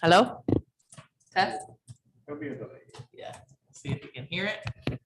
Hello? Test? There'll be a delay. Yeah. See if you can hear it.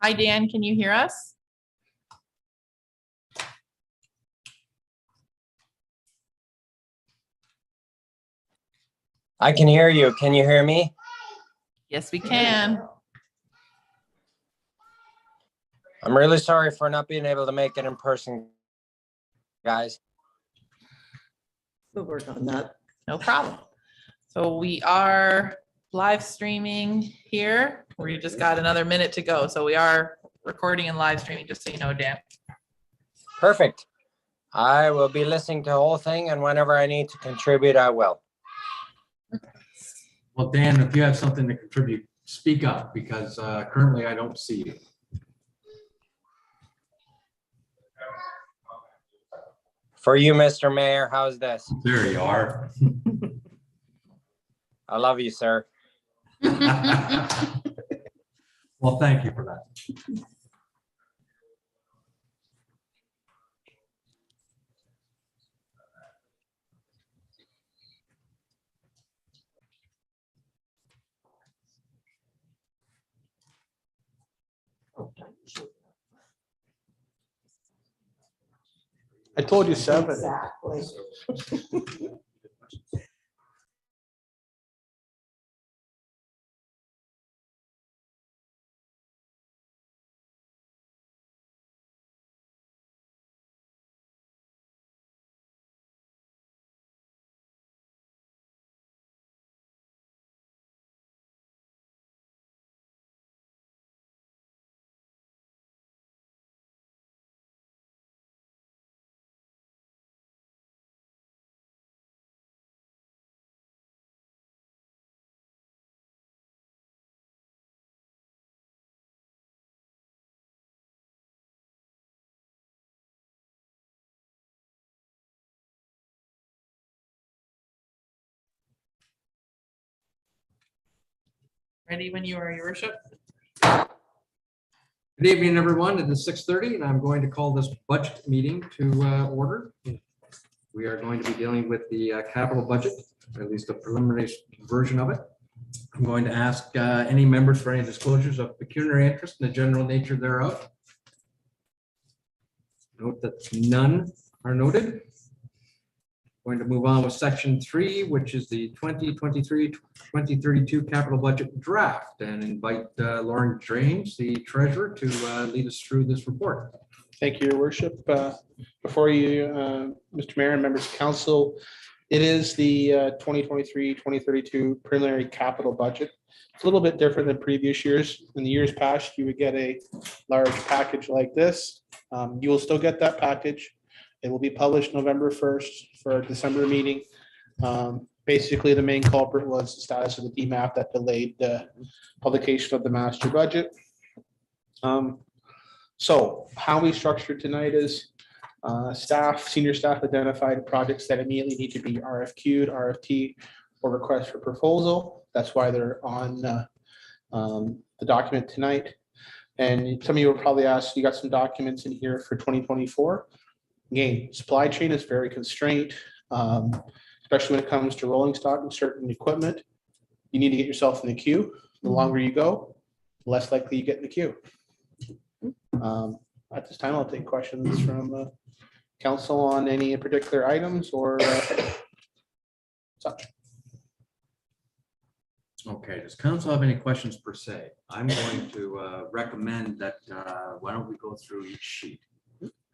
Hi, Dan, can you hear us? I can hear you. Can you hear me? Yes, we can. I'm really sorry for not being able to make it in person, guys. We'll work on that. No problem. So we are live streaming here. We just got another minute to go. So we are recording and live streaming, just so you know, Dan. Perfect. I will be listening to the whole thing, and whenever I need to contribute, I will. Well, Dan, if you have something to contribute, speak up, because currently I don't see you. For you, Mr. Mayor, how's this? There you are. I love you, sir. Well, thank you for that. I told you 7. Exactly. Ready when you are, your worship? Good evening, everyone. It is 6:30, and I'm going to call this budget meeting to order. We are going to be dealing with the capital budget, or at least a preliminary version of it. I'm going to ask any members for any disclosures of pecuniary interest in the general nature thereof. Note that none are noted. Going to move on with section 3, which is the 2023-2032 capital budget draft, and invite Lauren James, the treasurer, to lead us through this report. Thank you, Your Worship. Before you, Mr. Mayor and members of council, it is the 2023-2032 preliminary capital budget. It's a little bit different than previous years. In the years past, you would get a large package like this. You will still get that package. It will be published November 1st for our December meeting. Basically, the main culprit was the status of the DMAP that delayed the publication of the master budget. So how we structured tonight is senior staff identified projects that immediately need to be RFQ'd, RFT, or request for proposal. That's why they're on the document tonight. And some of you will probably ask, you got some documents in here for 2024. Again, supply chain is very constrained, especially when it comes to rolling stock and certain equipment. You need to get yourself in the queue. The longer you go, the less likely you get in the queue. At this time, I'll take questions from council on any particular items or such. Okay, does council have any questions per se? I'm going to recommend that, why don't we go through each sheet?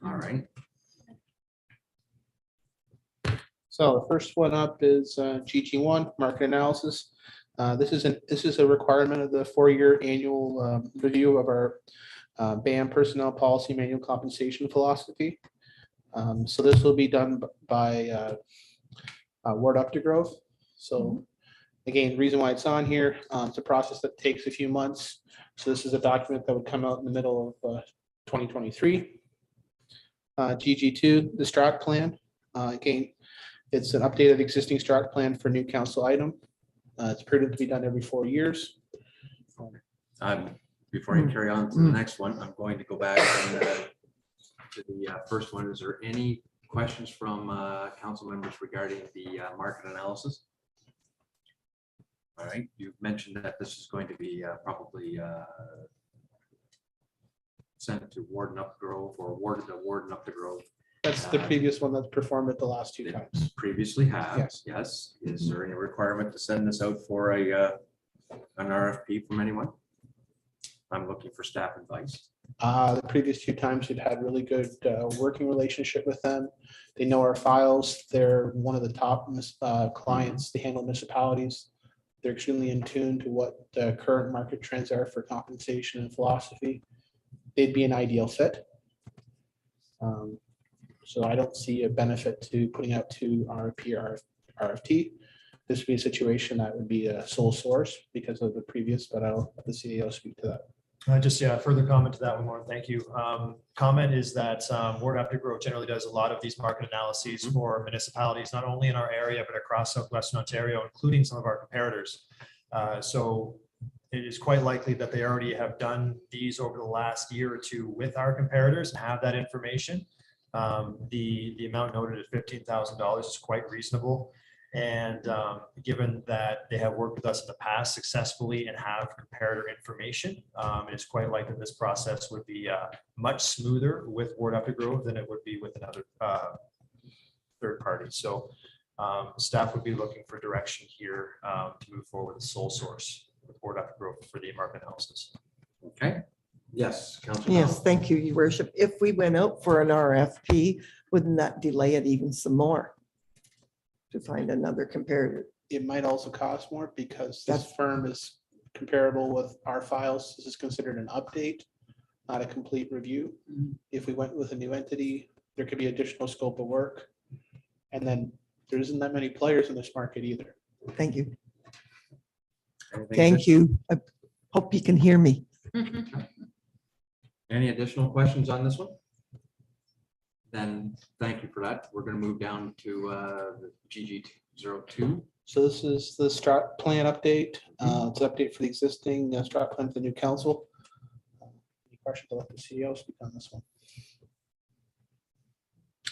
All right. So the first one up is GG1 market analysis. This is a requirement of the 4-year annual review of our BAM personnel policy manual compensation philosophy. So this will be done by Ward Updegrove. So again, the reason why it's on here, it's a process that takes a few months. So this is a document that would come out in the middle of 2023. GG2, the strat plan. Again, it's an updated existing strat plan for new council item. It's prudent to be done every 4 years. Before you carry on to the next one, I'm going to go back and, to the first one. Is there any questions from council members regarding the market analysis? All right, you've mentioned that this is going to be probably sent to Warden Up Grove or awarded to Warden Up the Grove That's the previous one that's performed it the last two times. previously have? Yes. Yes. Is there any requirement to send this out for an RFP from anyone? I'm looking for staff advice. The previous two times we've had really good working relationship with them. They know our files. They're one of the top clients. They handle municipalities. They're extremely in tune to what the current market trends are for compensation and philosophy. They'd be an ideal fit. So I don't see a benefit to putting out two RFP or RFT. This would be a situation that would be a sole source because of the previous, but I'll let the CEO speak to that. Just, yeah, further comment to that one more. Thank you. Comment is that Warden Up the Grove generally does a lot of these market analyses for municipalities, not only in our area, but across southwestern Ontario, including some of our comparators. So it is quite likely that they already have done these over the last year or two with our comparators and have that information. The amount noted at $15,000 is quite reasonable. And given that they have worked with us in the past successfully and have comparator information, it is quite likely this process would be much smoother with Warden Up the Grove than it would be with another third party. So staff would be looking for direction here to move forward with sole source with Warden Up the Grove for the market analysis. Okay. Yes, Councilor. Yes, thank you, Your Worship. If we went out for an RFP, wouldn't that delay it even some more to find another comparator? It might also cost more because this firm is comparable with our files. This is considered an update, not a complete review. If we went with a new entity, there could be additional scope of work. And then there isn't that many players in this market either. Thank you. Anything Thank you. I hope you can hear me. Any additional questions on this one? Then thank you for that. We're going to move down to the GG02. So this is the strat plan update. It's an update for the existing strat plan for the new council. Any questions? I'll let the CEO speak on this one.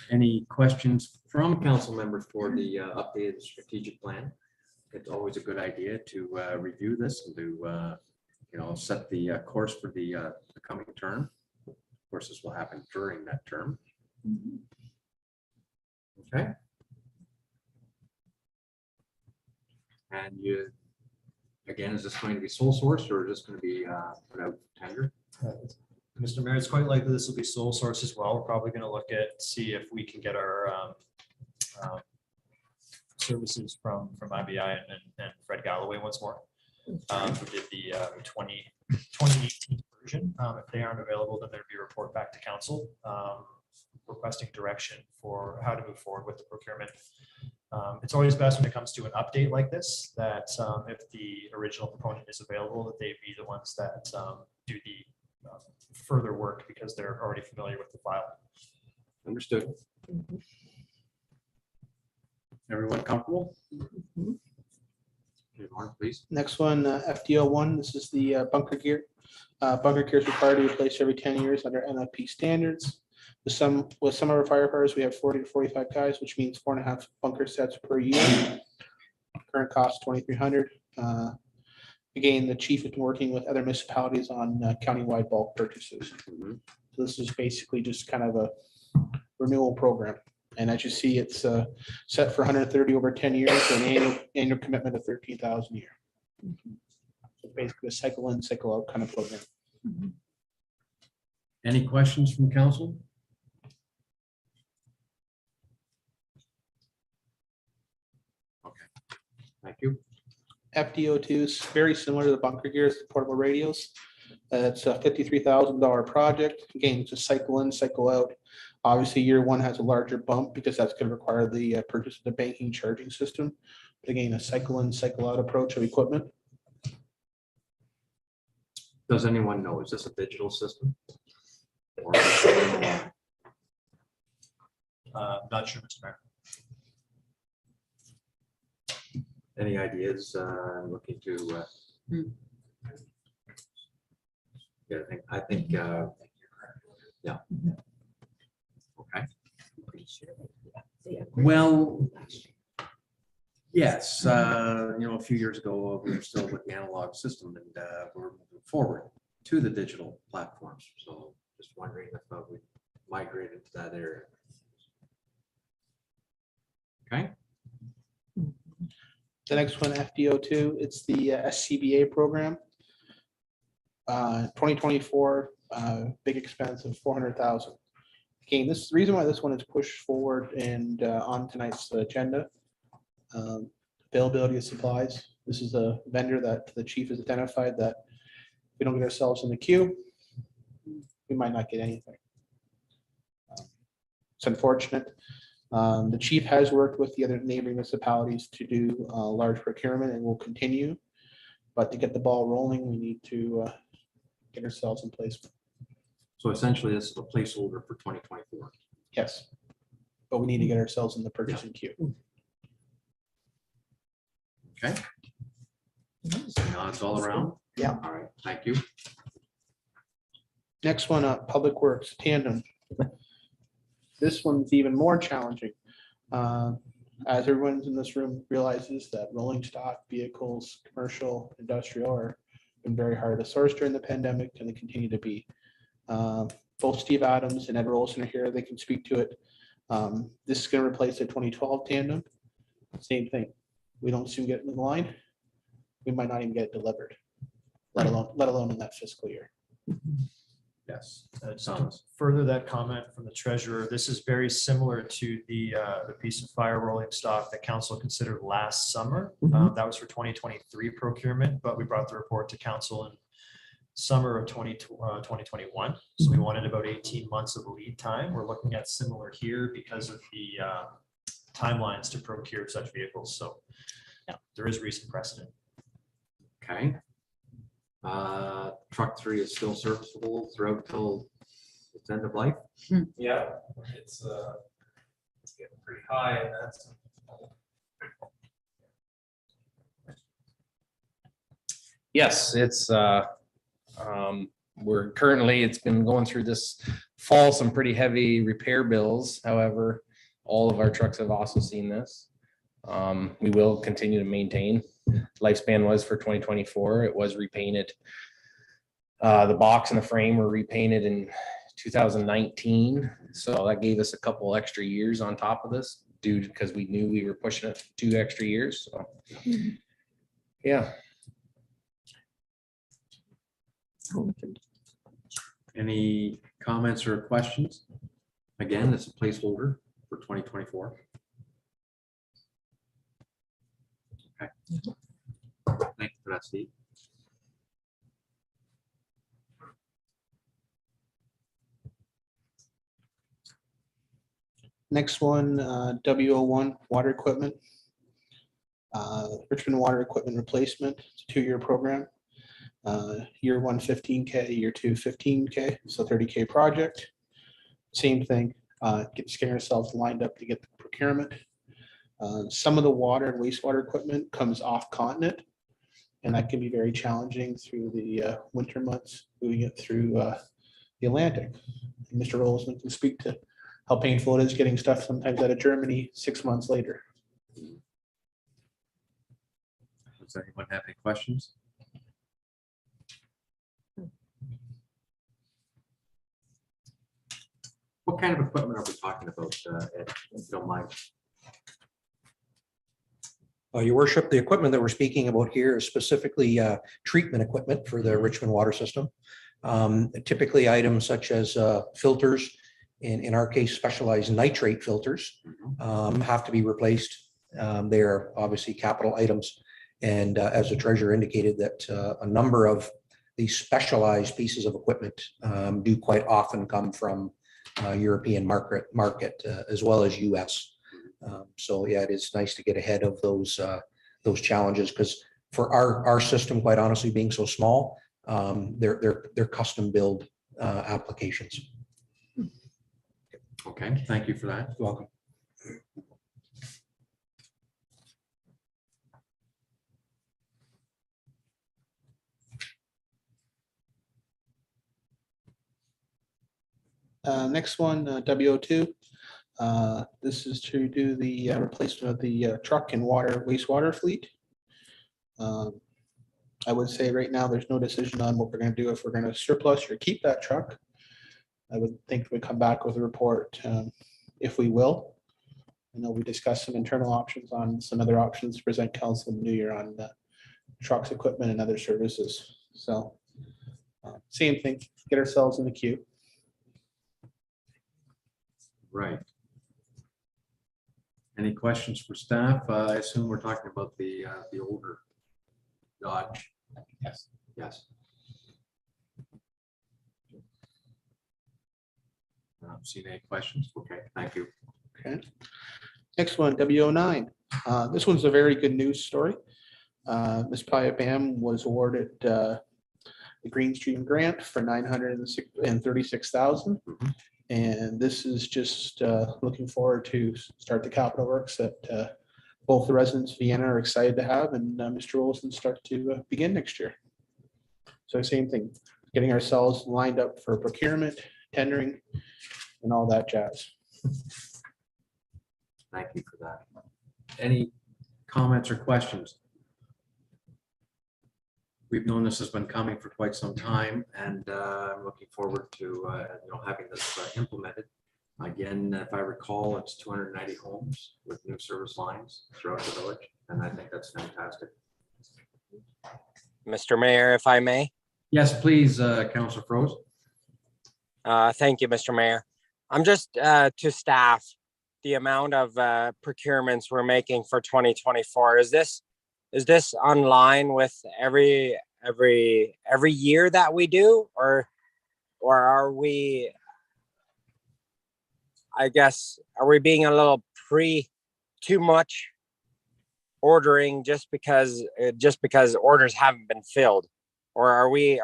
Any questions from council members for the updated strategic plan? It's always a good idea to review this and to set the course for the coming term. Of course, this will happen during that term. Okay. And you, again, is this going to be sole source or is this going to be put out tender? Mr. Mayor, it's quite likely this will be sole source as well. We're probably going to look at, see if we can get our services from IBI and Fred Galloway once more. We did the 2018 version. If they aren't available, then there'd be a report back to council requesting direction for how to move forward with the procurement. It's always best when it comes to an update like this, that if the original proponent is available, that they be the ones that do the further work because they're already familiar with the file. Understood. Everyone comfortable? Mark, please. Next one, FDO1. This is the bunker gear. Bunker gear is required to be replaced every 10 years under NFP standards. With some of our firefighters, we have 40 to 45 guys, which means 4.5 bunker sets per year. Current cost $2,300. Again, the chief has been working with other municipalities on countywide bulk purchases. So this is basically just kind of a renewal program. And as you see, it's set for 130 over 10 years, an annual commitment of $13,000 a year. So basically a cycle in, cycle out kind of program. Any questions from council? Okay, thank you. FDO2 is very similar to the bunker gears, the portable radios. It's a $53,000 project. Again, it's a cycle in, cycle out. Obviously, year one has a larger bump because that's going to require the purchase of the banking charging system. But again, a cycle in, cycle out approach of equipment. Does anyone know, is this a digital system? Or- Not sure, Mr. Mayor. Any ideas looking to? Yeah, I think, yeah. Okay. Well, yes, a few years ago, we were still with the analog system and we're moving forward to the digital platforms. So Just wondering if we migrated to that area. Okay, The next one, FDO2, it's the SCBA program. 2024, big expense of 400,000. Again, this, the reason why this one is pushed forward and on tonight's agenda. Availability of supplies. This is a vendor that the chief has identified that if we don't get ourselves in the queue, we might not get anything. It's unfortunate. The chief has worked with the other neighboring municipalities to do large procurement and will continue. But to get the ball rolling, we need to get ourselves in place. so essentially this is a placeholder for 2024. Yes. But we need to get ourselves in the purchasing queue. Okay. So now it's all around? Yeah. All right, thank you. Next one up, Public Works tandem. This one's even more challenging. As everyone in this room realizes that rolling stock vehicles, commercial, industrial, are been very hard to source during the pandemic, and they continue to be. Both Steve Adams and Ed Rolson are here. They can speak to it. This is going to replace the 2012 tandem. Same thing. We don't soon get in the line. We might not even get it delivered, let alone in that fiscal year. Yes. Just to further that comment from the treasurer, this is very similar to the piece of fire rolling stock that council considered last summer. That was for 2023 procurement, but we brought the report to council in summer of 2021. So we wanted about 18 months of lead time. We're looking at similar here because of the timelines to procure such vehicles. So yeah, there is recent precedent. Okay. Truck 3 is still serviceable throughout till its end of life. Yeah, it's getting pretty high and that's. Yes, it's we're currently, it's been going through this fall, some pretty heavy repair bills. However, all of our trucks have also seen this. We will continue to maintain. Lifespan was for 2024. It was repainted. The box and the frame were repainted in 2019. So that gave us a couple extra years on top of this, because we knew we were pushing it 2 extra years. So yeah. Any comments or questions? Again, it's a placeholder for 2024. Okay. Thank you for that, Steve. Next one, W01 water equipment. Richmond Water Equipment Replacement, it's a 2-year program. Year 1, 15K, year 2, 15K, so 30K project. Same thing, getting ourselves lined up to get the procurement. Some of the water and wastewater equipment comes off continent, and that can be very challenging through the winter months, moving it through the Atlantic. Mr. Rolsman can speak to how painful it is getting stuff sometimes out of Germany 6 months later. Does anyone have any questions? What kind of equipment are we talking about, Ed, if you don't mind? Your worship, the equipment that we're speaking about here is specifically treatment equipment for the Richmond water system. Typically items such as filters, in our case, specialized nitrate filters have to be replaced. They are obviously capital items. And as the treasurer indicated, that a number of these specialized pieces of equipment do quite often come from European market as well as US. So yeah, it is nice to get ahead of those challenges, because for our system, quite honestly, being so small, they're custom build applications. Okay, thank you for that. You're welcome. Next one, W02. This is to do the replacement of the truck and wastewater fleet. I would say right now, there's no decision on what we're going to do, if we're going to surplus or keep that truck. I would think we come back with a report if we will. I know we discussed some internal options on some other options to present council in the new year on trucks, equipment, and other services. So same thing, get ourselves in the queue. Right. Any questions for staff? I assume we're talking about the older Dodge. Yes. Yes. I don't see any questions. Okay, thank you. Okay. Next one, W09. This one's a very good news story. Ms. Paya Bam was awarded the Green Stream grant for $936,000. And this is just looking forward to start the capital works that both the residents of Vienna are excited to have, and Mr. Olson start to begin next year. So same thing, getting ourselves lined up for procurement, tendering, and all that jazz. Thank you for that. Any comments or questions? We've known this has been coming for quite some time, and I'm looking forward to having this implemented. Again, if I recall, it's 290 homes with new service lines throughout the village, and I think that's fantastic. Mr. Mayor, if I may. Yes, please, Councilor Froese. Thank you, Mr. Mayor. I'm just to staff, the amount of procurements we're making for 2024. Is this online with every year that we do, or are we, I guess, are we being a little too much ordering just because orders haven't been filled, or are we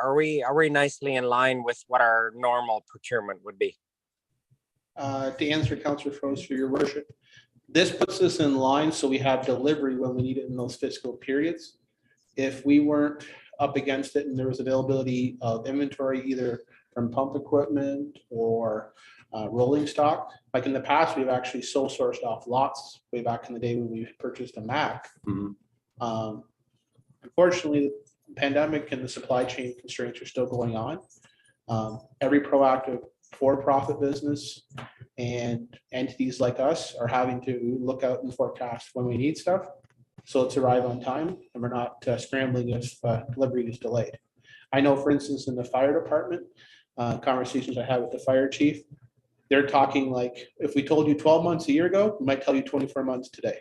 nicely in line with what our normal procurement would be? To answer Councilor Froese, for your worship, this puts us in line so we have delivery when we need it in those fiscal periods. If we weren't up against it and there was availability of inventory, either from pump equipment or rolling stock, like in the past, we've actually sole sourced off lots way back in the day when we purchased a Mac. Unfortunately, the pandemic and the supply chain constraints are still going on. Every proactive for-profit business and entities like us are having to look out and forecast when we need stuff, so it's arrive on time and we're not scrambling if delivery is delayed. I know, for instance, in the fire department, conversations I had with the fire chief, they're talking like, if we told you 12 months a year ago, we might tell you 24 months today.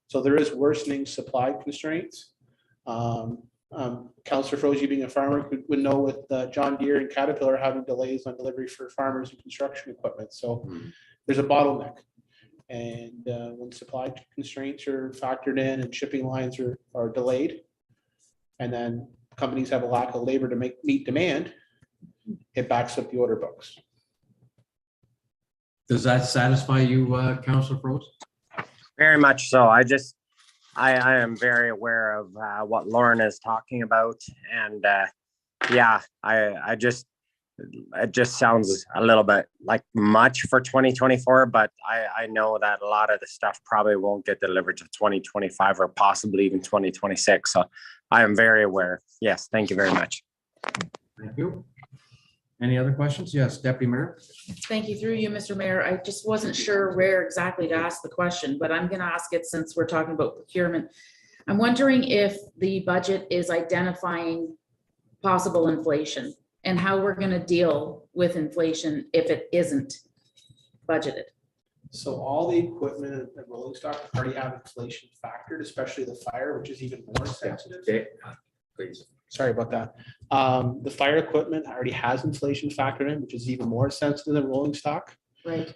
So there is worsening supply constraints. Councilor Froese, you being a farmer, would know with John Deere and Caterpillar having delays on delivery for farmers and construction equipment. So there's a bottleneck. And when supply constraints are factored in and shipping lines are delayed, and then companies have a lack of labor to meet demand, it backs up the order books. Does that satisfy you, Councilor Froese? Very much so. I am very aware of what Lauren is talking about, and it just sounds a little bit like much for 2024, but I know that a lot of the stuff probably won't get delivered to 2025 or possibly even 2026. So I am very aware. Yes, thank you very much. Thank you. Any other questions? Yes, Deputy Mayor. Thank you. Through you, Mr. Mayor. I just wasn't sure where exactly to ask the question, but I'm going to ask it since we're talking about procurement. I'm wondering if the budget is identifying possible inflation and how we're going to deal with inflation if it isn't budgeted. So all the equipment and rolling stock already have inflation factored, especially the fire, which is even more sensitive. Okay, please. Sorry about that. The fire equipment already has inflation factored in, which is even more sensitive than rolling stock. Right.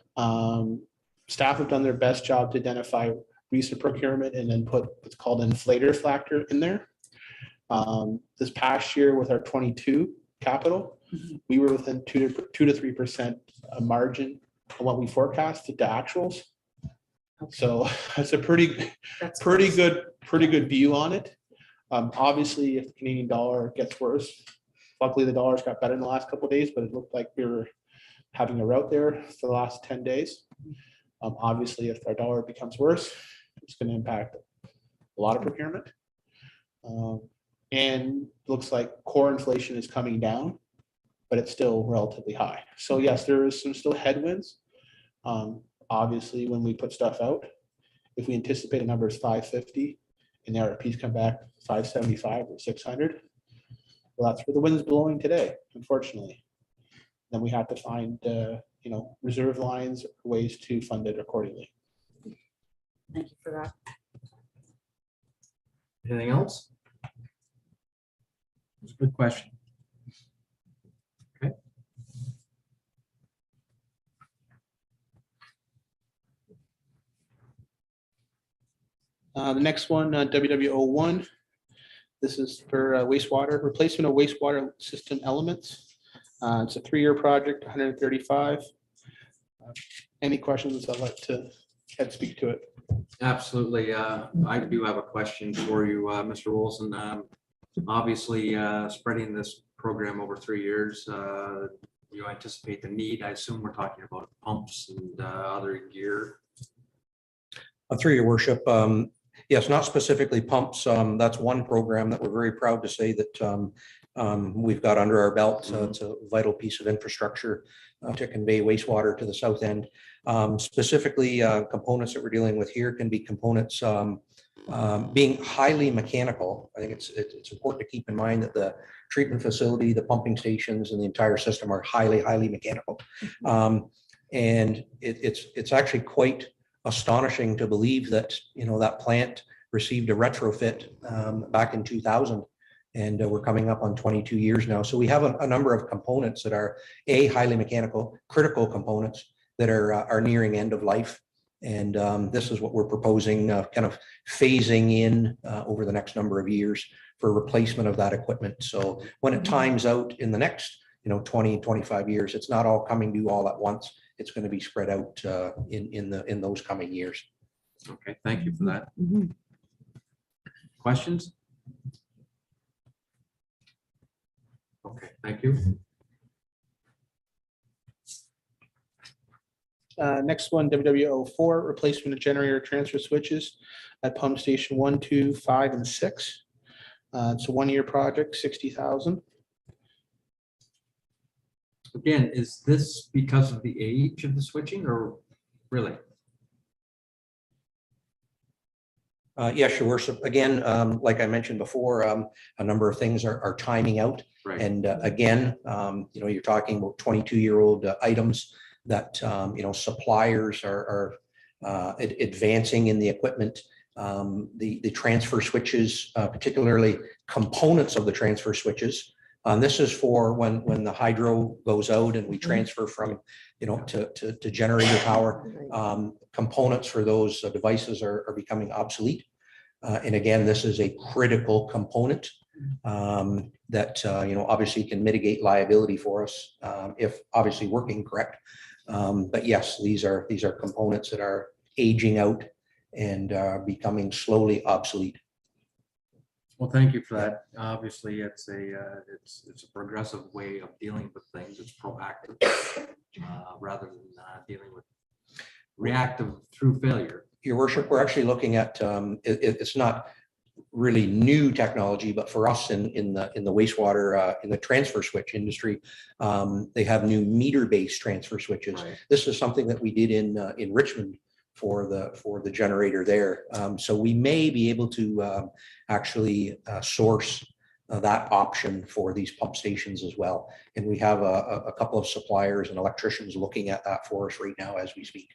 Staff have done their best job to identify recent procurement and then put what's called an inflator factor in there. This past year with our 22 capital, we were within 2 to 3% margin on what we forecasted to actuals. So that's a pretty good view on it. Obviously, if the Canadian dollar gets worse, luckily the dollar's got better in the last couple of days, but it looked like we were having a rout there for the last 10 days. Obviously, if our dollar becomes worse, it's going to impact a lot of procurement. And looks like core inflation is coming down. but it's still relatively high. So yes, there is some still headwinds. Obviously, when we put stuff out, if we anticipate a number is 550 and the RFPs come back 575 or 600, well, that's where the wind's blowing today, unfortunately. Then we have to find, reserve lines, ways to fund it accordingly. Thank you for that. Anything else? It's a good question. Okay. The next one, WW01. This is for wastewater, replacement of wastewater system elements. It's a 3-year project, 135. Any questions? I'd like to Ed speak to it. Absolutely. I do have a question for you, Mr. Wilson. Obviously, spreading this program over 3 years, you anticipate the need. I assume we're talking about pumps and other gear. Through your worship, yes, not specifically pumps. That's one program that we're very proud to say that we've got under our belt. It's a vital piece of infrastructure to convey wastewater to the south end. Specifically, components that we're dealing with here can be components being highly mechanical. I think it's important to keep in mind that the treatment facility, the pumping stations, and the entire system are highly mechanical. And it's actually quite astonishing to believe that, that plant received a retrofit back in 2000. And we're coming up on 22 years now. So we have a number of components that are highly mechanical, critical components that are nearing end of life. And this is what we're proposing, kind of phasing in over the next number of years for replacement of that equipment. So when it times out in the next, 20, 25 years, it's not all coming due all at once. It's going to be spread out in those coming years. Okay, thank you for that. Mhm. Questions? Okay, thank you. Next one, WW04, replacement of generator transfer switches at pump station 1, 2, 5, and 6. It's a 1-year project, 60,000. Again, is this because of the age of the switching or really? Yes, your worship. Again, like I mentioned before, a number of things are timing out. Right. And again, you're talking about 22-year-old items that, suppliers are advancing in the equipment. The transfer switches, particularly components of the transfer switches. This is for when the hydro goes out and we transfer from, to generator power. Components for those devices are becoming obsolete. And again, this is a critical component that, obviously can mitigate liability for us if obviously working correct. But yes, these are components that are aging out and becoming slowly obsolete. Well, thank you for that. Obviously, it's a progressive way of dealing with things. It's proactive rather than dealing with reactive through failure. Your worship, we're actually looking at, it's not really new technology, but for us in the wastewater, in the transfer switch industry, they have new meter-based transfer switches. Right. This is something that we did in Richmond for the generator there. So we may be able to actually source that option for these pump stations as well. And we have a couple of suppliers and electricians looking at that for us right now as we speak.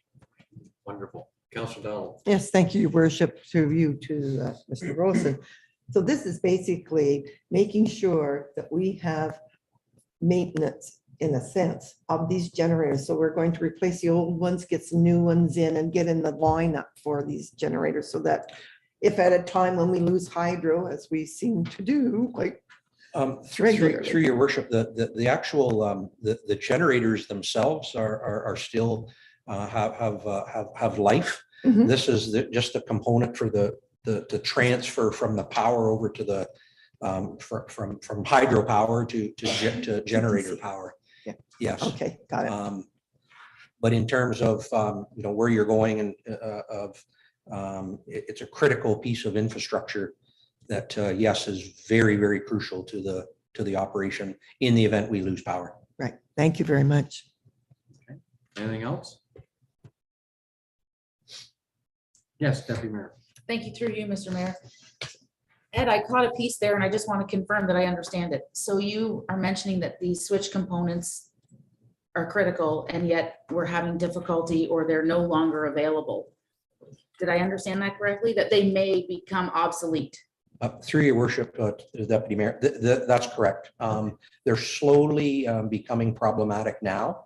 Wonderful. Councilor Donald. Yes, thank you, your worship, to Mr. Rosen. So this is basically making sure that we have maintenance, in a sense, of these generators. So we're going to replace the old ones, get some new ones in, and get in the lineup for these generators so that if at a time when we lose hydro, as we seem to do, quite regularly. Through your worship, the actual the generators themselves are still have life. Mhm. This is just a component for the transfer from the power over to the from hydropower to generator power. Yeah. Yes. Okay, got it. But in terms of where you're going and it's a critical piece of infrastructure that yes is very crucial to the operation in the event we lose power. Thank you very much. Anything else? Yes, Deputy Mayor. Thank you through you, Mr. Mayor. Ed, I caught a piece there and I just want to confirm that I understand it. So you are mentioning that these switch components are critical and yet we're having difficulty or they're no longer available. Did I understand that correctly? That they may become obsolete? Through your worship, Deputy Mayor, that's correct. They're slowly becoming problematic now,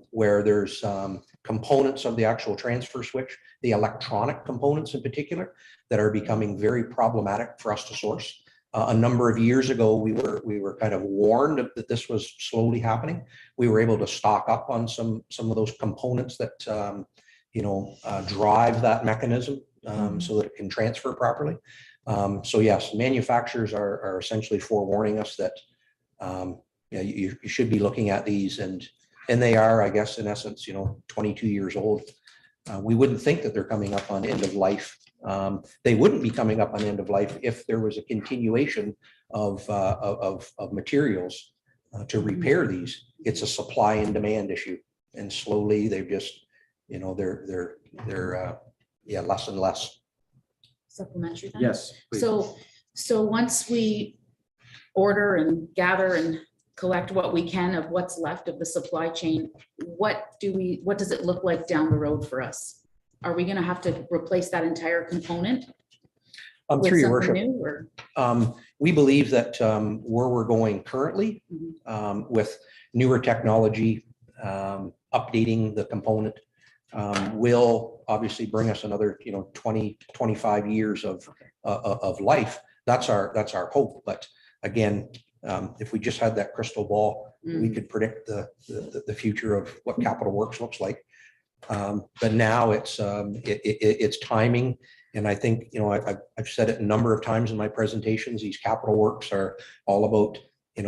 where there's components of the actual transfer switch, the electronic components in particular, that are becoming very problematic for us to source. A number of years ago, we were kind of warned that this was slowly happening. We were able to stock up on some of those components that drive that mechanism so that it can transfer properly. So yes, manufacturers are essentially forewarning us that you should be looking at these, and they are, I guess, in essence, 22 years old. We wouldn't think that they're coming up on end of life. They wouldn't be coming up on end of life if there was a continuation of materials to repair these. It's a supply and demand issue, and slowly they've just, they're less and less. Supplementary then? Yes. please. So once we order and gather and collect what we can of what's left of the supply chain, what does it look like down the road for us? Are we gonna have to replace that entire component? with Through your something worship, new, or- we believe that where we're going currently with newer technology, updating the component will obviously bring us another 20, 25 years of life. That's our hope. But again, if we just had that crystal ball, we could predict the future of what Capital Works looks like. But now it's timing. And I think, I've said it a number of times in my presentations, these Capital Works are all about,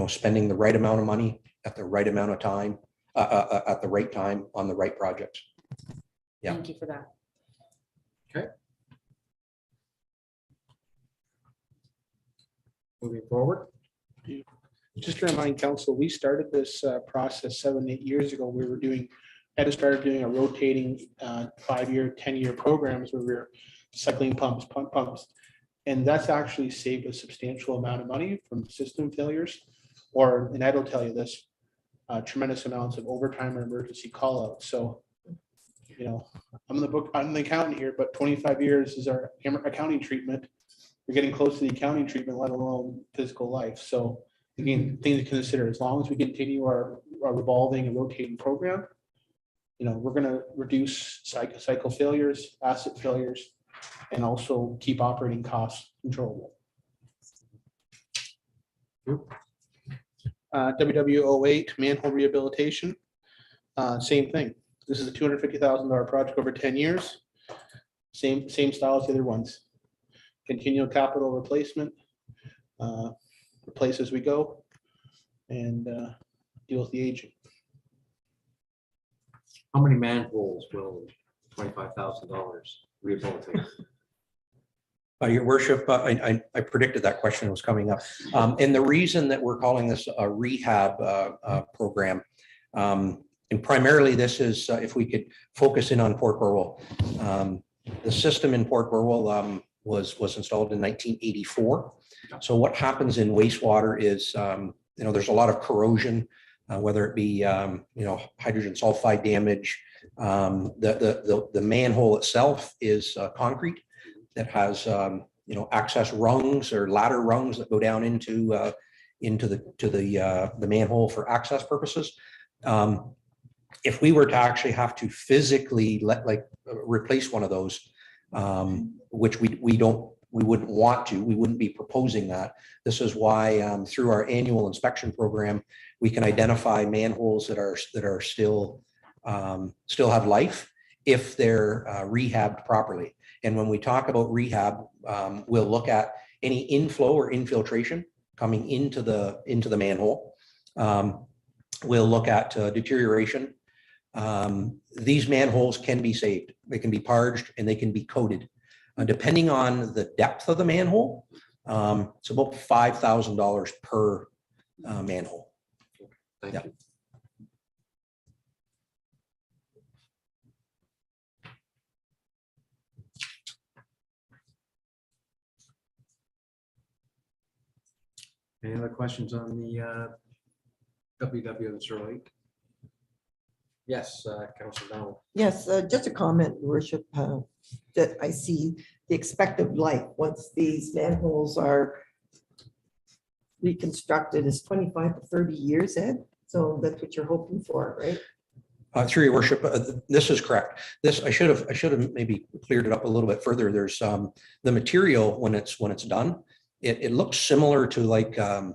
spending the right amount of money at the right amount of time, at the right time on the right projects. Yeah. Thank you for that. Moving forward. Just to remind council, we started this process 7, 8 years ago. We were had started doing a rotating 5-year, 10-year programs where we were cycling pumps. And that's actually saved a substantial amount of money from system failures, and Ed will tell you this, tremendous amounts of overtime or emergency call outs. So, I'm the accountant here, but 25 years is our accounting treatment. We're getting close to the accounting treatment, let alone physical life. So again, things to consider, as long as we continue our revolving and rotating program, we're going to reduce cycle failures, asset failures, and also keep operating costs controllable. WW08 manhole rehabilitation, same thing. This is a $250,000 project over 10 years. Same style as the other ones. Continual capital replacement, replace as we go, and deal with the aging. How many manholes will $25,000 rehabilitate? Your worship, I predicted that question was coming up. And the reason that we're calling this a rehab program, and primarily this is, if we could focus in on Port Burwell. The system in Port Burwell was installed in 1984. So what happens in wastewater is, there's a lot of corrosion, whether it be, hydrogen sulfide damage. The manhole itself is concrete that has, access rungs or ladder rungs that go down into the manhole for access purposes. If we were to actually have to physically replace one of those, which we wouldn't want to, we wouldn't be proposing that. This is why through our annual inspection program, we can identify manholes that are still have life if they're rehabbed properly. And when we talk about rehab, we'll look at any inflow or infiltration coming into the manhole. We'll look at deterioration. These manholes can be saved. They can be parged and they can be coated. Depending on the depth of the manhole, it's about $5,000 per manhole. Thank Yeah. you. Any other questions on the WW08? Yes, Councilor Donald. Yes, just a comment, Your Worship, that I see the expected life once these manholes are reconstructed is 25 to 30 years, Ed. So that's what you're hoping for, right? Through your worship, this is correct. This, I should have maybe cleared it up a little bit further. There's the material when it's done, it looks similar to like a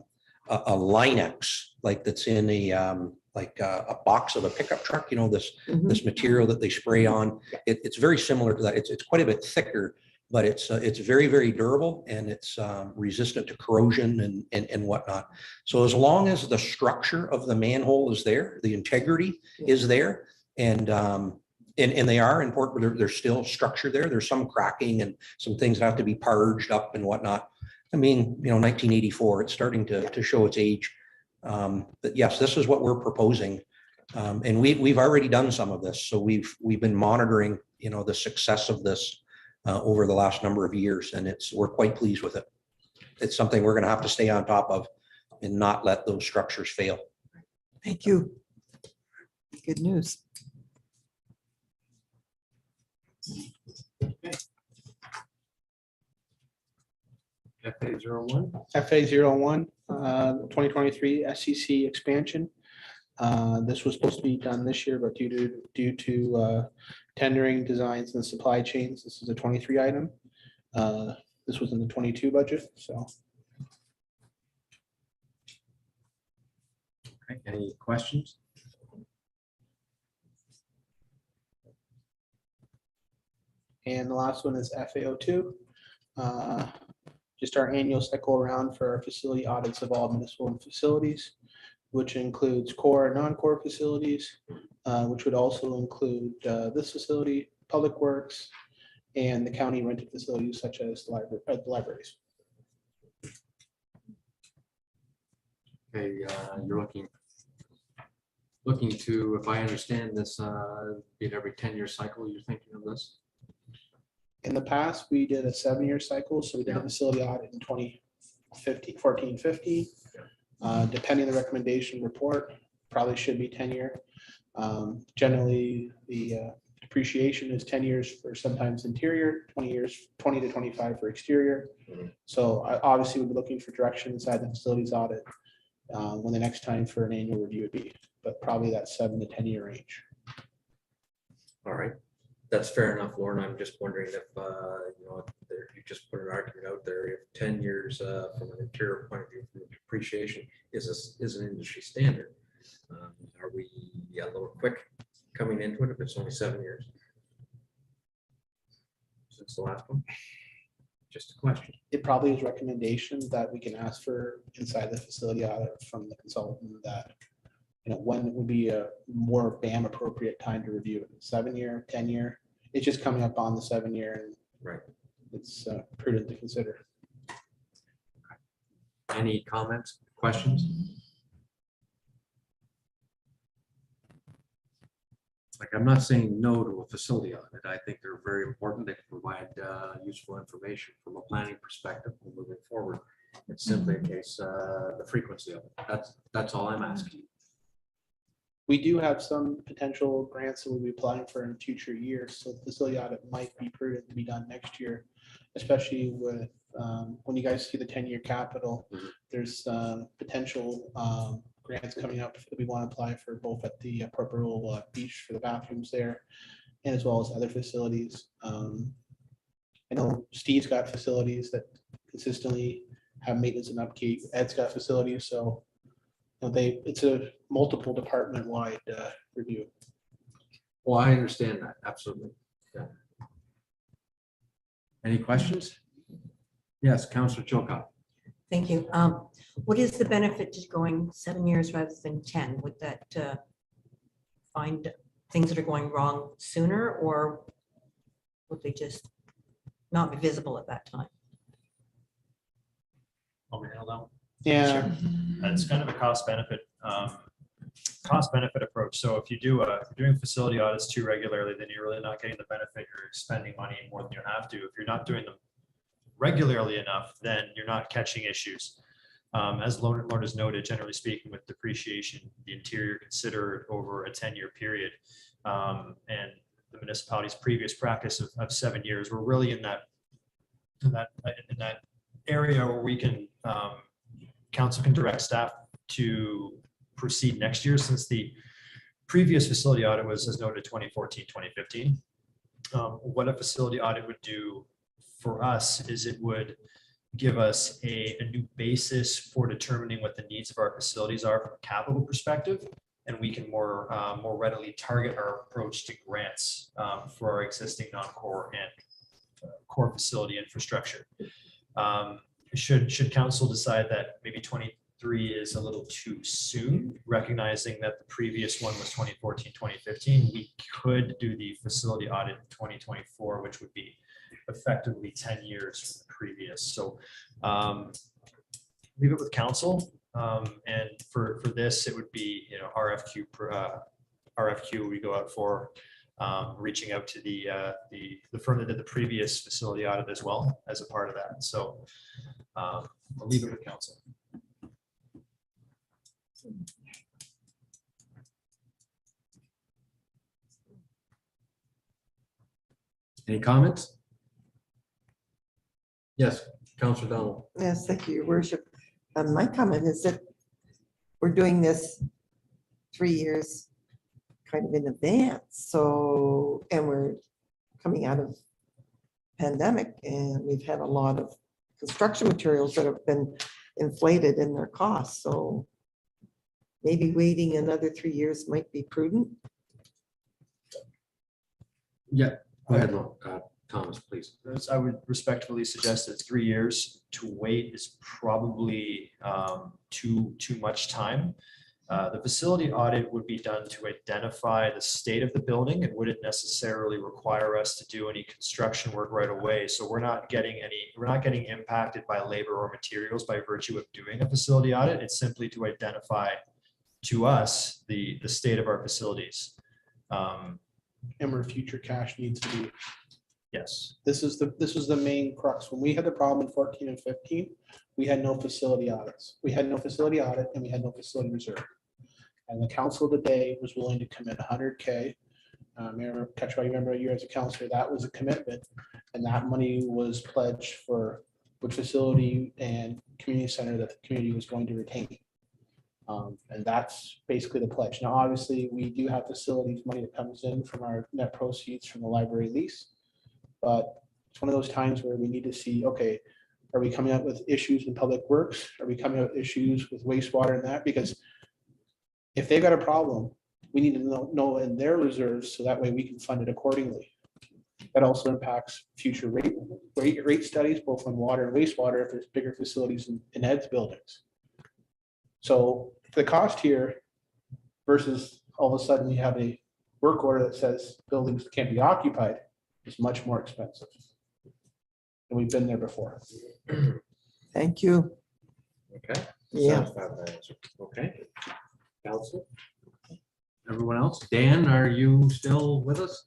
Linex, like that's in a box of a pickup truck, this Mhm. this material that they spray on. It's very similar to that. It's quite a bit thicker, but it's very, very durable, and it's resistant to corrosion and whatnot. So as long as the structure of the manhole is there, the integrity is there, and they are important. There's still structure there. There's some cracking and some things that have to be purged up and whatnot. I mean, 1984, it's starting to show its age. But yes, this is what we're proposing. And we've already done some of this. So we've been monitoring, the success of this over the last number of years, and we're quite pleased with it. It's something we're going to have to stay on top of and not let those structures fail. Thank you. Good news. FA01. FA01, 2023 SCC expansion. This was supposed to be done this year, but due to tendering designs and supply chains, this is a 23 item. This was in the 22 budget, so. Okay, any questions? And the last one is FA02. Just our annual cycle around for our facility audits of all municipal facilities, which includes core and non-core facilities, which would also include this facility, Public Works, and the county rented facilities such as the libraries. Okay, you're looking to, if I understand this, be it every 10-year cycle, you're thinking of this? In the past, we did a 7-year cycle, so we did a facility audit in 2014, 15. Depending on the recommendation report, probably should be 10-year. Generally, the depreciation is 10 years for sometimes interior, 20 to 25 for exterior. So obviously we'll be looking for direction inside the facilities audit when the next time for an annual review would be, but probably that 7 to 10-year range. All right, that's fair enough, Lauren. I'm just wondering if, you just put an argument out there, if 10 years from an interior point of view, from depreciation is an industry standard. Are we a little quick coming into it if it's only 7 years? Since the last one? Just a question. It probably is recommendation that we can ask for inside the facility audit from the consultant that, when would be a more BAM appropriate time to review it, 7-year, 10-year. It's just coming up on the 7-year, and Right. it's prudent to consider. Any comments, questions? Like, I'm not saying no to a facility audit. I think they're very important. They can provide useful information from a planning perspective when moving forward. It's simply a case, the frequency of it. That's all I'm asking. We do have some potential grants that we'll be applying for in future years, so the facility audit might be prudent to be done next year, especially with when you guys see the 10-year capital. There's potential grants coming up that we want to apply for, both at the Purple Beach for the bathrooms there, and as well as other facilities. I know Steve's got facilities that consistently have maintenance and upkeep. Ed's got facilities, so it's a multiple department-wide review. Well, I understand that, absolutely. Yeah. Any questions? Yes, Councillor Chilcott. Thank you. What is the benefit to going 7 years rather than 10? Would that find things that are going wrong sooner, or would they just not be visible at that time? Yeah, That's kind of a cost benefit approach. So if you're doing facility audits too regularly, then you're really not getting the benefit. You're spending money more than you have to. If you're not doing them regularly enough, then you're not catching issues. As Lorna's noted, generally speaking, with depreciation, the interior considered over a 10-year period. And the municipality's previous practice of 7 years, we're really in that area where we can, council can direct staff to proceed next year, since the previous facility audit was, as noted, 2014, 2015. What a facility audit would do for us is it would give us a new basis for determining what the needs of our facilities are from a capital perspective, and we can more readily target our approach to grants for our existing non-core and core facility infrastructure. Should council decide that maybe 23 is a little too soon, recognizing that the previous one was 2014, 2015, we could do the facility audit in 2024, which would be effectively 10 years from the previous. So leave it with council. And for this, it would be, RFQ we go out for, reaching out to the firm that did the previous facility audit as well as a part of that. So I'll leave it with council. Any comments? Yes, Councillor Donald. Yes, thank you, Your Worship. My comment is that we're doing this 3 years kind of in advance. So, and we're coming out of pandemic, and we've had a lot of construction materials that have been inflated in their costs. So maybe waiting another 3 years might be prudent. Yeah, go ahead, Thomas, please. I would respectfully suggest that 3 years to wait is probably too much time. The facility audit would be done to identify the state of the building and wouldn't necessarily require us to do any construction work right away. So we're not getting impacted by labor or materials by virtue of doing a facility audit. It's simply to identify to us the state of our facilities. And where future cash needs to be. Yes. This was the main crux. When we had the problem in 14 and 15, we had no facility audits. We had no facility audit and we had no facility reserve. And the council today was willing to commit 100K. Mayor Ketchel, you remember a year as a councilor, that was a commitment. And that money was pledged for which facility and community center that the community was going to retain. And that's basically the pledge. Now, obviously, we do have facilities money that comes in from our net proceeds from the library lease. But it's one of those times where we need to see, okay, are we coming up with issues in public works? Are we coming up with issues with wastewater and that? Because if they've got a problem, we need to know in their reserves so that way we can fund it accordingly. That also impacts future rate studies, both on water and wastewater, if there's bigger facilities in Ed's buildings. So the cost here versus all of a sudden you have a work order that says buildings can't be occupied is much more expensive. And we've been there before. Thank you. Okay. Yeah. Okay. Council. Everyone else? Dan, are you still with us?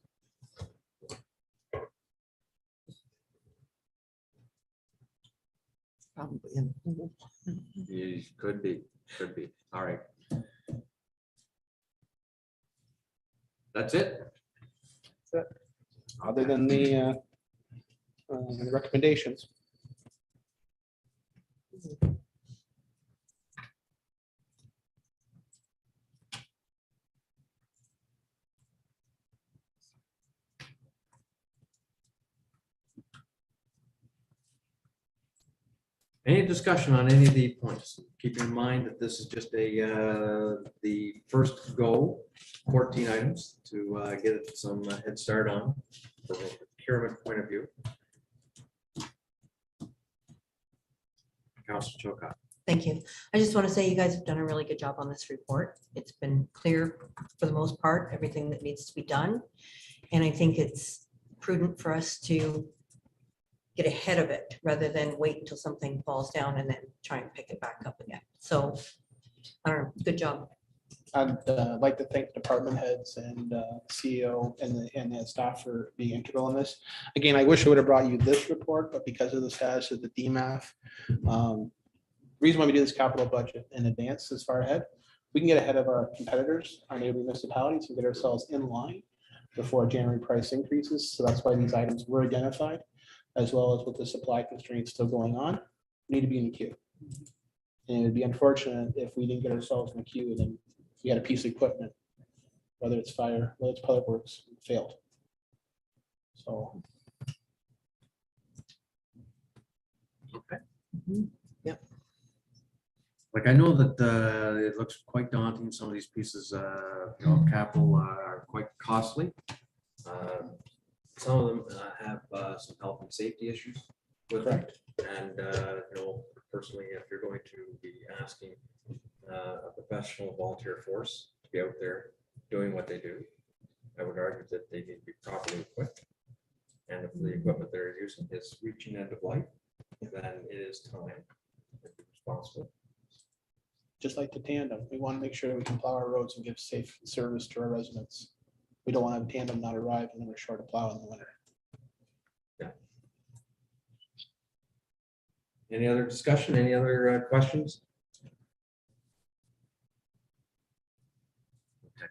Probably. You could be. All right. That's it. Other than the recommendations. Any discussion on any of the points? Keep in mind that this is just the first go 14 items to get some head start on from a procurement point of view. Councilor Chilcott. Thank you. I just want to say you guys have done a really good job on this report. It's been clear for the most part, everything that needs to be done. And I think it's prudent for us to get ahead of it rather than wait until something falls down and then try and pick it back up again. So, I don't know, good job. I'd like to thank department heads and CEO and the staff for being integral in this. Again, I wish I would have brought you this report, but because of the status of the DMAF, Reason why we do this capital budget in advance this far ahead, we can get ahead of our competitors, our neighboring municipalities, and get ourselves in line before January price increases. So that's why these items were identified, as well as with the supply constraints still going on, we need to be in the queue. And it'd be unfortunate if we didn't get ourselves in the queue and then we had a piece of equipment, whether it's fire, whether it's public works, failed. So. Like, I know that it looks quite daunting. Some of these pieces, of capital are quite costly. Some of them have some health and safety issues with it. And, personally, if you're going to be asking a professional volunteer force to be out there doing what they do, I would argue that they need to be properly equipped. And if the equipment they're using is reaching end of life, then it is time to be responsible. Just like the tandem, we want to make sure that we can plow our roads and give safe service to our residents. We don't want to have a tandem not arrive and then we're short of plow in the winter. Any other discussion? Any other questions? Okay.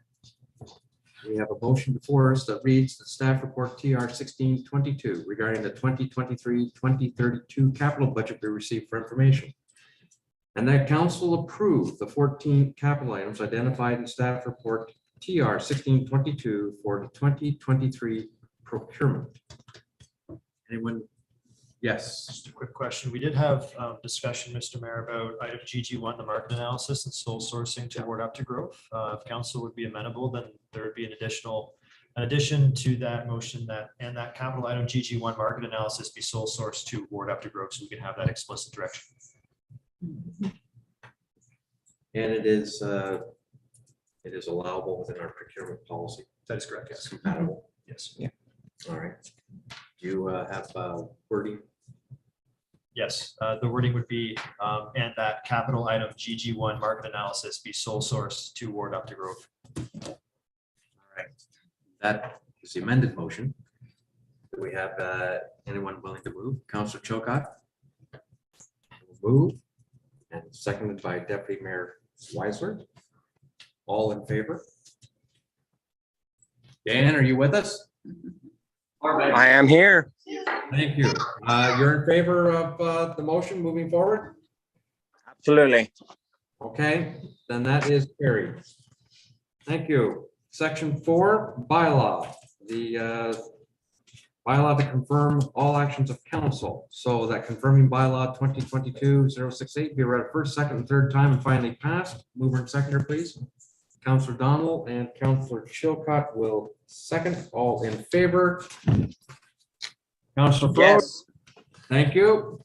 We have a motion before us that reads the staff report TR 1622 regarding the 2023-2032 capital budget we received for information. And that council approved the 14 capital items identified in staff report TR 1622 for the 2023 procurement. Anyone? Yes. Just a quick question. We did have discussion, Mr. Mayor, about item GG1, the market analysis and sole sourcing toward up to growth. If council would be amenable, then there would be an addition to that motion and that capital item GG1 market analysis be sole source to Ward up to growth, so we can have that explicit direction. And it is allowable within our procurement policy. That is correct, It's yes. compatible. Yes. All right. Do you have wording? Yes, the wording would be, and that capital item GG1 market analysis be sole source to Ward up to growth. All right. That is the amended motion. Do we have anyone willing to move? Councillor Chilcott? Move. And seconded by Deputy Mayor Weisler. All in favor? Dan, are you with us? I am here. Thank you. You're in favor of the motion moving forward? Absolutely. Okay, then that is carried. Thank you. Section 4, bylaw. The bylaw to confirm all actions of council. So that confirming bylaw 2022-068 be read first, second, and third time and finally passed. Mover and seconder, please. Councillor Donald and Councillor Chilcott will second. All in favor? Councillor Frost? Yes. Thank you.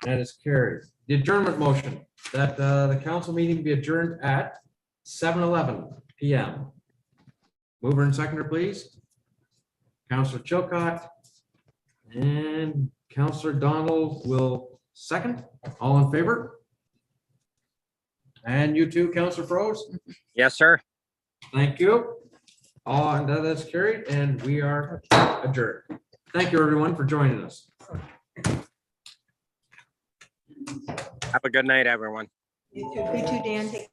That is carried. The adjournment motion that the council meeting be adjourned at 7:11 PM. Mover and seconder, please. Councillor Chilcott and Councillor Donald will second. All in favor? And you too, Councillor Frost? Yes, sir. Thank you. All and that is carried, and we are adjourned. Thank you, everyone, for joining us. Have a good night, everyone. You too, Dan. Take